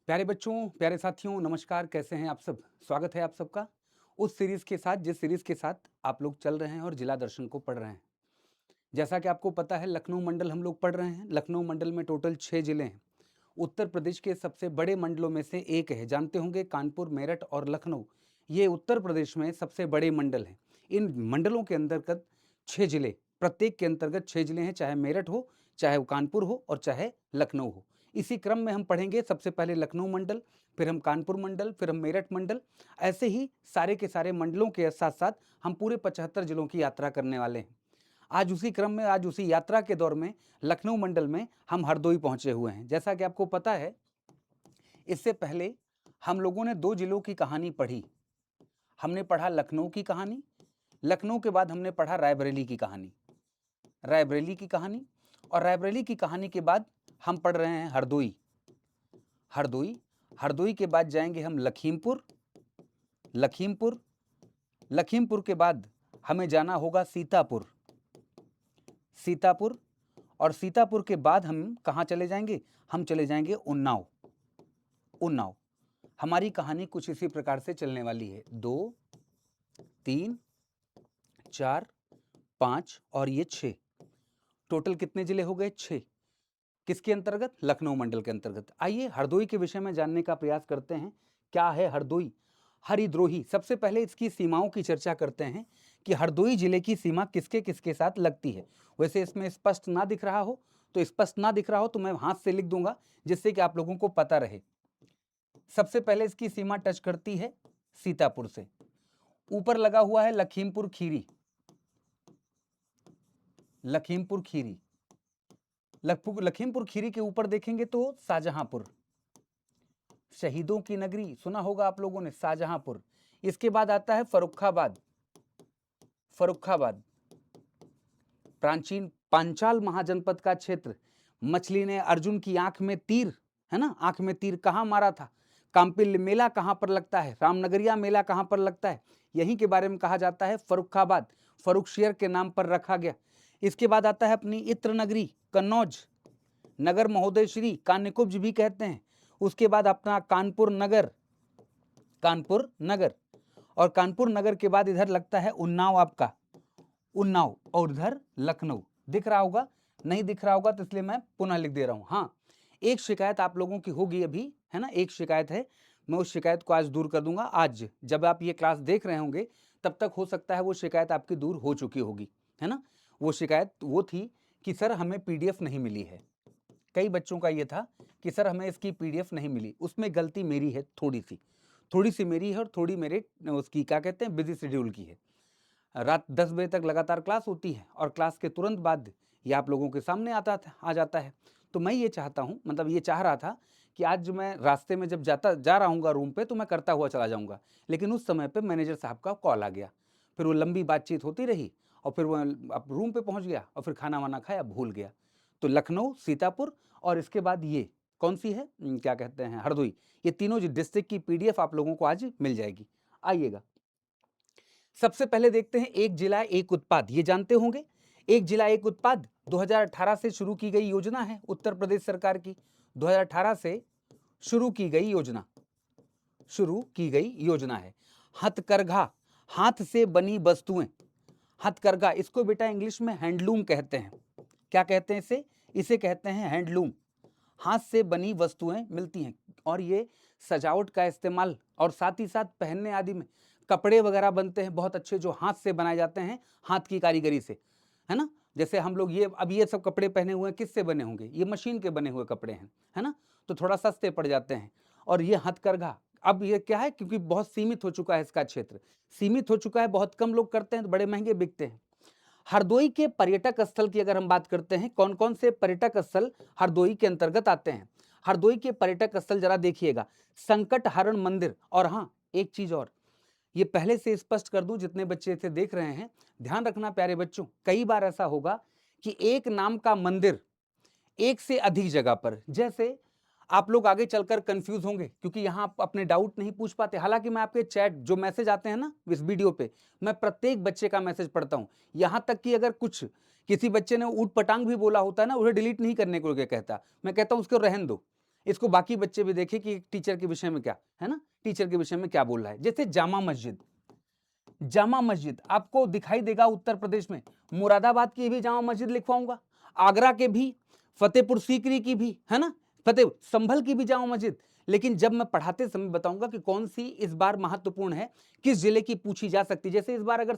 प्यारे बच्चों, प्यारे साथियों, नमस्कार। कैसे हैं आप सब? स्वागत है आप सबका उस सीरीज़ के साथ जिस सीरीज़ के साथ आप लोग चल रहे हैं और जिला दर्शन को पढ़ रहे हैं। जैसा कि आपको पता है, लखनऊ मंडल हम लोग पढ़ रहे हैं। लखनऊ मंडल में टोटल 6 जिले हैं। उत्तर प्रदेश के सबसे बड़े मंडलों में से एक है। जानते होंगे कानपुर, मेरठ और लखनऊ, ये उत्तर प्रदेश में सबसे बड़े मंडल हैं। इन मंडलों के अंतर्गत 6 जिले, प्रत्येक के अंतर्गत 6 जिले हैं, चाहे मेरठ हो, चाहे वो कानपुर हो और चाहे लखनऊ हो। इसी क्रम में हम पढ़ेंगे। सबसे पहले लखनऊ मंडल, फिर हम कानपुर मंडल, फिर हम मेरठ मंडल। ऐसे ही सारे के सारे मंडलों के साथ-साथ हम पूरे 75 जिलों की यात्रा करने वाले हैं। आज उसी क्रम में, आज उसी यात्रा के दौर में लखनऊ मंडल में हम हरदोई पहुंचे हुए हैं। जैसा कि आपको पता है, इससे पहले हम लोगों ने 2 जिलों की कहानी पढ़ी। हमने पढ़ा लखनऊ की कहानी, लखनऊ के बाद हमने पढ़ा रायबरेली की कहानी, रायबरेली की कहानी, और रायबरेली की कहानी के बाद हम पढ़ रहे हैं हरदोई। हरदोई, हरदोई के बाद जाएंगे हम लखीमपुर, लखीमपुर, लखीमपुर के बाद हमें जाना होगा सीतापुर, सीतापुर, और सीतापुर के बाद हम कहाँ चले जाएंगे? हम चले जाएंगे उन्नाव, उन्नाव। हमारी कहानी कुछ इसी प्रकार से चलने वाली है। 2, 3, 4, 5 और ये 6। टोटल कितने जिले हो गए? 6। किसके अंतर्गत? लखनऊ मंडल के अंतर्गत। आइए हरदोई के विषय में जानने का प्रयास करते हैं। क्या है हरदोई? हरिद्रोही। सबसे पहले इसकी सीमाओं की चर्चा करते हैं कि हरदोई जिले की सीमा किसके किसके साथ लगती है। वैसे इसमें स्पष्ट ना दिख रहा हो, तो स्पष्ट ना दिख रहा हो तो मैं हाथ से लिख दूंगा, जिससे कि आप लोगों को पता रहे। सबसे पहले इसकी सीमा टच करती है सीतापुर से। ऊपर लगा हुआ है लखीमपुर खीरी, लखीमपुर खीरी। लखीमपुर खीरी के ऊपर देखेंगे तो शाहजहांपुर, शहीदों की नगरी सुना होगा आप लोगों ने, शाहजहांपुर। इसके बाद आता है फर्रुखाबाद, फर्रुखाबाद प्राचीन पांचाल महाजनपद का क्षेत्र। मछली ने अर्जुन की आंख में तीर, है ना, आंख में तीर कहां मारा था? कांपिल मेला कहां पर लगता है? रामनगरिया मेला कहां पर लगता है? यहीं के बारे में कहा जाता है फर्रुखाबाद, फर्रुखशियर के नाम पर रखा गया। इसके बाद आता है अपनी इत्र नगरी कन्नौज, नगर महोदय श्री का निकुंज भी कहते हैं। उसके बाद अपना कानपुर नगर, कानपुर नगर, और कानपुर नगर के बाद इधर लगता है उन्नाव, आपका उन्नाव, और इधर लखनऊ। दिख रहा होगा? नहीं दिख रहा होगा तो इसलिए मैं पुनः लिख दे रहा हूं। हाँ, एक शिकायत आप लोगों की होगी अभी, है ना, एक शिकायत है। मैं उस शिकायत को आज दूर कर दूंगा। आज जब आप ये क्लास देख रहे होंगे तब तक हो सकता है वो शिकायत आपकी दूर हो चुकी होगी, है ना। वो शिकायत वो थी कि सर हमें पीडीएफ नहीं मिली है। कई बच्चों का ये था कि सर हमें इसकी पीडीएफ नहीं मिली। उसमें गलती मेरी है, थोड़ी सी मेरी है, और थोड़ी मेरे उसकी क्या कहते हैं, बिजी शेड्यूल की है। रात 10 बजे तक लगातार क्लास होती है और क्लास के तुरंत बाद ये आप लोगों के सामने आ जाता है। तो मैं ये चाहता हूँ, मतलब ये चाह रहा था कि आज जो मैं रास्ते में जब जा रहा हूँ रूम पे, तो मैं करता हुआ चला जाऊँगा। लेकिन उस समय पे मैनेजर साहब का कॉल आ गया। फिर वो लंबी बातचीत होती रही और फिर वो अब रूम पे पहुँच गया और फिर खाना वाना खाया, भूल गया। तो लखनऊ, सीतापुर और इसके बाद ये कौन सी है, क्या कहते हैं, हरदोई। ये तीनों जो डिस्ट्रिक्ट की पीडीएफ आप लोगों को आज मिल जाएगी। आइएगा, सबसे पहले देखते हैं एक जिला एक उत्पाद। ये जानते होंगे, एक जिला एक उत्पाद 2018 से शुरू की गई योजना है उत्तर प्रदेश सरकार की। 2018 से शुरू की गई योजना, शुरू की गई योजना है। हथकरघा, हाथ से बनी वस्तुएं, हथकरघा, इसको बेटा इंग्लिश में हैंडलूम कहते हैं। क्या कहते हैं इसे? इसे कहते हैं हैंडलूम। हाथ से बनी वस्तुएं मिलती हैं और ये सजावट का इस्तेमाल और साथ ही साथ पहनने आदि में, कपड़े वगैरह बनते हैं बहुत अच्छे जो हाथ से बनाए जाते हैं, हाथ की कारीगरी से, है ना। जैसे हम लोग ये सब कपड़े पहने हुए हैं, किससे बने होंगे? ये मशीन के बने हुए कपड़े हैं, है ना, तो थोड़ा सस्ते पड़ जाते हैं। और ये हथकरघा, अब ये क्या है, क्योंकि बहुत सीमित हो चुका है इसका क्षेत्र, सीमित हो चुका है, बहुत कम लोग करते हैं तो बड़े महंगे बिकते हैं। हरदोई के पर्यटक स्थल की अगर हम बात करते हैं, कौन कौन से पर्यटक स्थल हरदोई के अंतर्गत आते हैं? हरदोई के पर्यटक स्थल जरा देखिएगा, संकट हरण मंदिर। और हाँ, एक चीज और, ये पहले से स्पष्ट कर दूं, जितने बच्चे इसे देख रहे हैं ध्यान रखना प्यारे बच्चों, कई बार ऐसा होगा कि एक नाम का मंदिर एक से अधिक जगह पर, जैसे आप लोग आगे चलकर कंफ्यूज होंगे क्योंकि यहां आप अपने डाउट नहीं पूछ पाते। हालांकि मैं आपके चैट जो मैसेज आते हैं ना इस वीडियो पे, मैं प्रत्येक बच्चे का मैसेज पढ़ता हूं। यहां तक कि अगर कुछ किसी बच्चे ने ऊट पटांग भी बोला होता है ना, उसे डिलीट नहीं करने को कहता, मैं कहता हूं उसको रहन दो, इसको बाकी बच्चे भी देखें कि टीचर के विषय में क्या है ना, टीचर के विषय में क्या बोल रहा है। जैसे जामा मस्जिद, जामा मस्जिद आपको दिखाई देगा उत्तर प्रदेश में, मुरादाबाद की भी जामा मस्जिद लिखवाऊंगा, आगरा के भी, फतेहपुर सीकरी की भी, है ना, फतेह संभल की भी जामा मस्जिद। लेकिन जब मैं पढ़ाते समय बताऊंगा कि कौन सी इस बार महत्वपूर्ण है, किस जिले की पूछी जा सकती है। जैसे इस बार अगर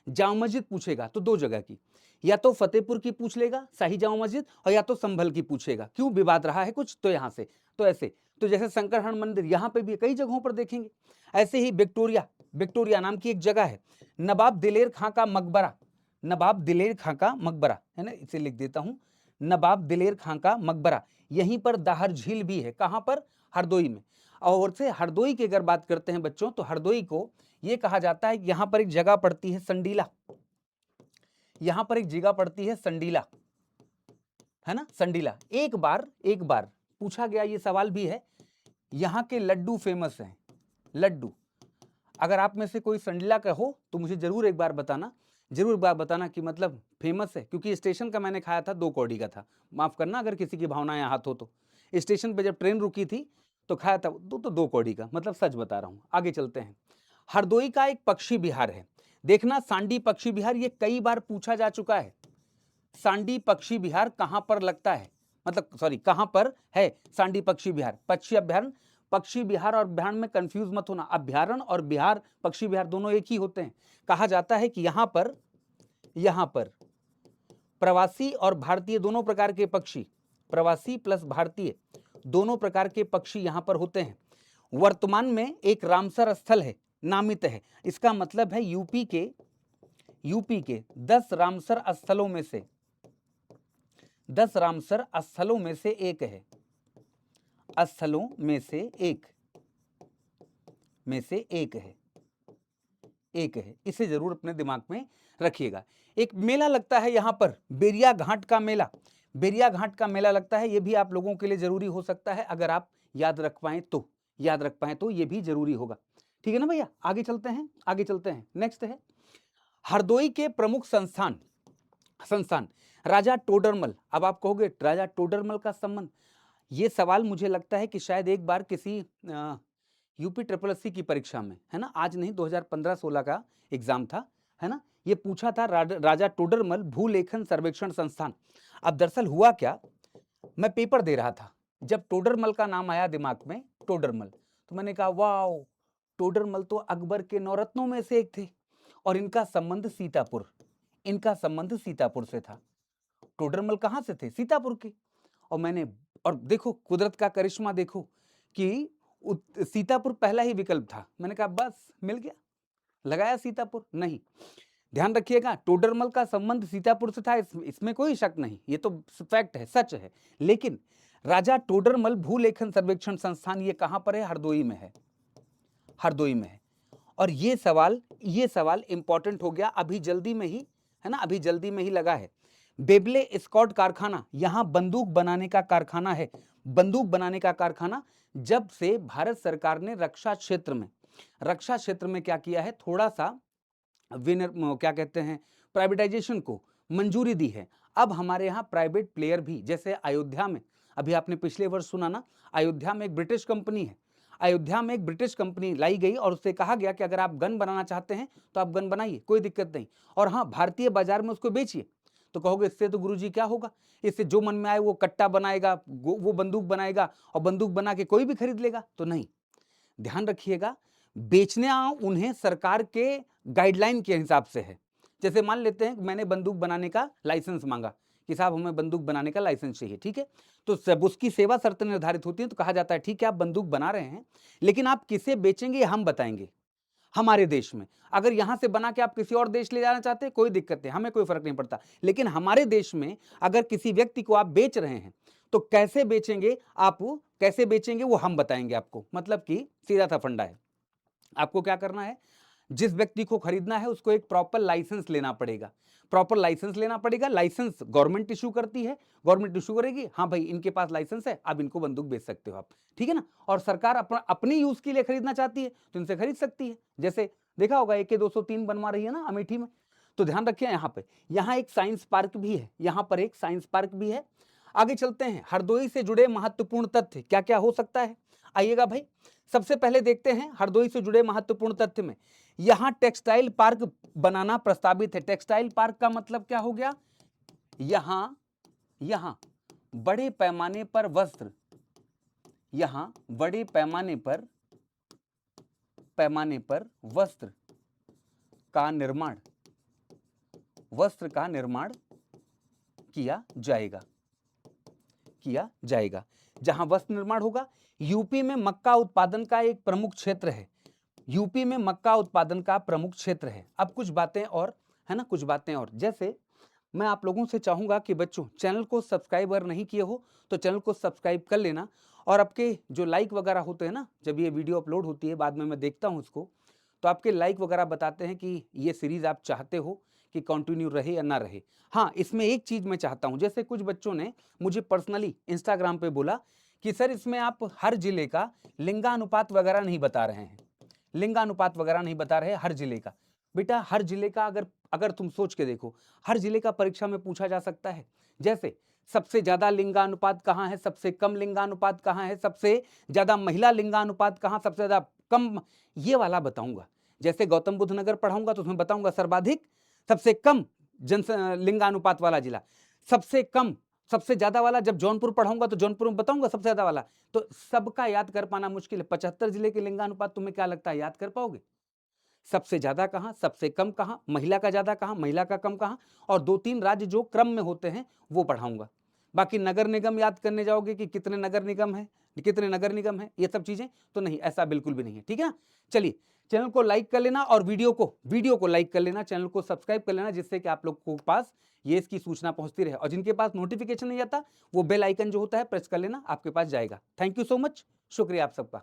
जामा मस्जिद पूछेगा तो दो जगह की, या तो फतेहपुर की पूछ लेगा शाही जामा मस्जिद, और या तो संभल की पूछेगा, क्यों विवाद रहा है कुछ तो यहां से, तो ऐसे। तो जैसे शंकरहरण मंदिर यहां पे भी कई जगहों पर देखेंगे। ऐसे ही विक्टोरिया, विक्टोरिया नाम की एक जगह है, नवाब दिलेर खां का मकबरा, नवाब दिलेर खां का मकबरा है ना, इसे लिख देता हूं, नवाब दिलेर खां का मकबरा। यहीं पर दाहर झील भी है, कहां पर, हरदोई में। और से हरदोई की अगर बात करते हैं बच्चों, तो हरदोई को यह कहा जाता है कि यहां पर एक जगह पड़ती है संडीला, यहां पर एक जगह पड़ती है संडीला, है ना, संडीला। एक बार पूछा गया ये सवाल भी है, यहां के लड्डू फेमस हैं, लड्डू। अगर आप में से कोई संडीला का हो तो मुझे जरूर एक बार बताना, जरूर एक बार बताना कि मतलब फेमस है, क्योंकि स्टेशन का मैंने खाया था 2 कौड़ी का था, माफ करना अगर किसी की भावनाएं हाथ हो तो। स्टेशन पे जब ट्रेन रुकी थी तो खाया था, तो 2 कौड़ी का, मतलब सच बता रहा हूं। आगे चलते हैं। हरदोई का एक पक्षी विहार है, देखना सांडी पक्षी विहार, ये कई बार पूछा जा चुका है। सांडी पक्षी विहार कहां पर लगता है, मतलब सॉरी कहां पर है सांडी पक्षी विहार, पक्षी अभ्यारण्य, पक्षी विहार और अभ्यारण्य में कंफ्यूज मत होना, अभ्यारण्य और बिहार पक्षी विहार दोनों एक ही होते हैं। कहा जाता है कि यहां पर प्रवासी और भारतीय दोनों प्रकार के पक्षी, प्रवासी प्लस भारतीय दोनों प्रकार के पक्षी यहां पर होते हैं। वर्तमान में एक रामसर स्थल है, नामित है, इसका मतलब है यूपी के 10 रामसर स्थलों में से, 10 रामसर स्थलों में से एक है, स्थलों में से एक है, इसे जरूर अपने दिमाग में रखिएगा। एक मेला लगता है यहां पर, बेरिया घाट का मेला, बेरिया घाट का मेला लगता है, यह भी आप लोगों के लिए जरूरी हो सकता है, अगर आप याद रख पाएं तो यह भी जरूरी होगा। ठीक है ना भैया, आगे चलते हैं। नेक्स्ट है हरदोई के प्रमुख संस्थान राजा टोडरमल। अब आप कहोगे राजा टोडरमल का संबंध, ये सवाल मुझे लगता है कि शायद एक बार किसी यूपी SSS की परीक्षा में, है ना, आज नहीं 2015-16 का एग्जाम था, है ना, ये पूछा था राजा टोडरमल भूलेखन सर्वेक्षण संस्थान। अब दरअसल हुआ क्या, मैं पेपर दे रहा था, जब टोडरमल का नाम आया दिमाग में, टोडरमल, तो मैंने कहा वाह, टोडरमल तो अकबर के 9 रत्नों में से एक थे, और इनका संबंध सीतापुर से था। टोडरमल कहां से थे, सीतापुर के। और देखो कुदरत का करिश्मा, देखो कि सीतापुर पहला ही विकल्प था, मैंने कहा बस मिल गया, लगाया सीतापुर। नहीं, ध्यान रखिएगा, टोडरमल का संबंध सीतापुर से था, इसमें कोई शक नहीं, ये तो फैक्ट है, सच है। लेकिन राजा टोडरमल भूलेखन सर्वेक्षण संस्थान ये कहां पर है, हरदोई में है, और ये सवाल इंपॉर्टेंट हो गया, अभी जल्दी में ही, है ना, अभी जल्दी में ही लगा है। बेबले स्कॉट कारखाना, यहां बंदूक बनाने का कारखाना है, जब से भारत सरकार ने रक्षा क्षेत्र में क्या किया है, थोड़ा सा क्या कहते हैं, प्राइवेटाइजेशन को मंजूरी दी है। अब हमारे यहाँ प्राइवेट प्लेयर भी, जैसे अयोध्या में, अभी आपने पिछले वर्ष सुना ना, अयोध्या में एक ब्रिटिश कंपनी लाई गई, और उससे कहा गया कि अगर आप गन बनाना चाहते हैं तो आप गन बनाइए, कोई दिक्कत नहीं, और हाँ भारतीय बाजार में उसको बेचिए। तो कहोगे इससे तो गुरुजी क्या होगा, इससे जो मन में आए वो कट्टा बनाएगा, वो बंदूक बनाएगा, और बंदूक बना के कोई भी खरीद लेगा, तो नहीं। ध्यान रखिएगा, बेचना उन्हें सरकार के गाइडलाइन के हिसाब से है। जैसे मान लेते हैं मैंने बंदूक बनाने का लाइसेंस मांगा कि साहब हमें बंदूक बनाने का लाइसेंस चाहिए, ठीक है, तो सब उसकी सेवा शर्तें निर्धारित होती हैं, तो कहा जाता है ठीक है आप बंदूक बना रहे हैं, लेकिन आप किसे बेचेंगे हम बताएंगे। हमारे देश में अगर यहां से बना के आप किसी और देश ले जाना चाहते हैं, कोई दिक्कत नहीं, हमें कोई फर्क नहीं पड़ता, लेकिन हमारे देश में अगर किसी व्यक्ति को आप बेच रहे हैं तो कैसे बेचेंगे वो हम बताएंगे आपको। मतलब कि सीधा सा फंडा है, आपको क्या करना है, जिस व्यक्ति को खरीदना है उसको एक प्रॉपर लाइसेंस लेना पड़ेगा, लाइसेंस गवर्नमेंट इशू करती है, गवर्नमेंट इशू करेगी, हाँ भाई इनके पास लाइसेंस है, अब इनको बंदूक बेच सकते हो आप, ठीक है ना। और सरकार अपने यूज के लिए खरीदना चाहती है तो इनसे खरीद सकती है, जैसे देखा होगा AK-203 बनवा रही है ना अमेठी में। तो ध्यान रखिए, यहाँ एक साइंस पार्क भी है, आगे चलते हैं, हरदोई से जुड़े महत्वपूर्ण तथ्य क्या क्या हो सकता है, आइएगा भाई। सबसे पहले देखते हैं हरदोई से जुड़े महत्वपूर्ण तथ्य में, यहां टेक्सटाइल पार्क बनाना प्रस्तावित है। टेक्सटाइल पार्क का मतलब क्या हो गया, यहां बड़े पैमाने पर वस्त्र, यहां बड़े पैमाने पर वस्त्र का निर्माण किया जाएगा। जहां वस्त्र निर्माण होगा, यूपी में मक्का उत्पादन का एक प्रमुख क्षेत्र है, यूपी में मक्का उत्पादन का प्रमुख क्षेत्र है। अब कुछ बातें और, है ना, कुछ बातें और, जैसे मैं आप लोगों से चाहूंगा कि बच्चों चैनल को सब्सक्राइब अगर नहीं किए हो तो चैनल को सब्सक्राइब कर लेना, और आपके जो लाइक वगैरह होते हैं ना, जब ये वीडियो अपलोड होती है बाद में मैं देखता हूं उसको, तो आपके लाइक वगैरह बताते हैं कि ये सीरीज आप चाहते हो कि कंटिन्यू रहे या ना रहे। हाँ, इसमें एक चीज मैं चाहता हूं, जैसे कुछ बच्चों ने मुझे पर्सनली इंस्टाग्राम पे बोला कि सर इसमें आप हर जिले का लिंगानुपात वगैरह नहीं बता रहे हैं, लिंगानुपात वगैरह नहीं बता रहे हर जिले का। बेटा हर जिले का अगर तुम सोच के देखो, हर जिले का परीक्षा में पूछा जा सकता है। जैसे सबसे ज्यादा लिंगानुपात कहाँ है, सबसे कम लिंगानुपात कहाँ है, सबसे ज्यादा महिला लिंगानुपात कहाँ, सबसे ज्यादा कम, ये वाला बताऊंगा। जैसे गौतम बुद्ध नगर पढ़ाऊंगा तो उसमें बताऊंगा सर्वाधिक, सबसे कम लिंगानुपात वाला जिला, सबसे कम, सबसे ज्यादा वाला जब जौनपुर पढ़ाऊंगा तो जौनपुर में बताऊंगा सबसे ज्यादा वाला। तो सबका याद कर पाना मुश्किल है। 75 जिले के लिंगानुपात तुम्हें क्या लगता है याद कर पाओगे? सबसे ज्यादा कहां, सबसे कम कहां, महिला का ज्यादा कहां, महिला का कम कहां, और 2-3 राज्य जो क्रम में होते हैं वो पढ़ाऊंगा। बाकी नगर निगम याद करने जाओगे कि कितने नगर निगम है, ये सब चीजें तो नहीं, ऐसा बिल्कुल भी नहीं है, ठीक है ना। चलिए, चैनल को लाइक कर लेना और वीडियो को लाइक कर लेना, चैनल को सब्सक्राइब कर लेना, जिससे कि आप लोग को पास ये इसकी सूचना पहुंचती रहे, और जिनके पास नोटिफिकेशन नहीं आता वो बेल आइकन जो होता है प्रेस कर लेना, आपके पास जाएगा। थैंक यू सो मच, शुक्रिया आप सबका।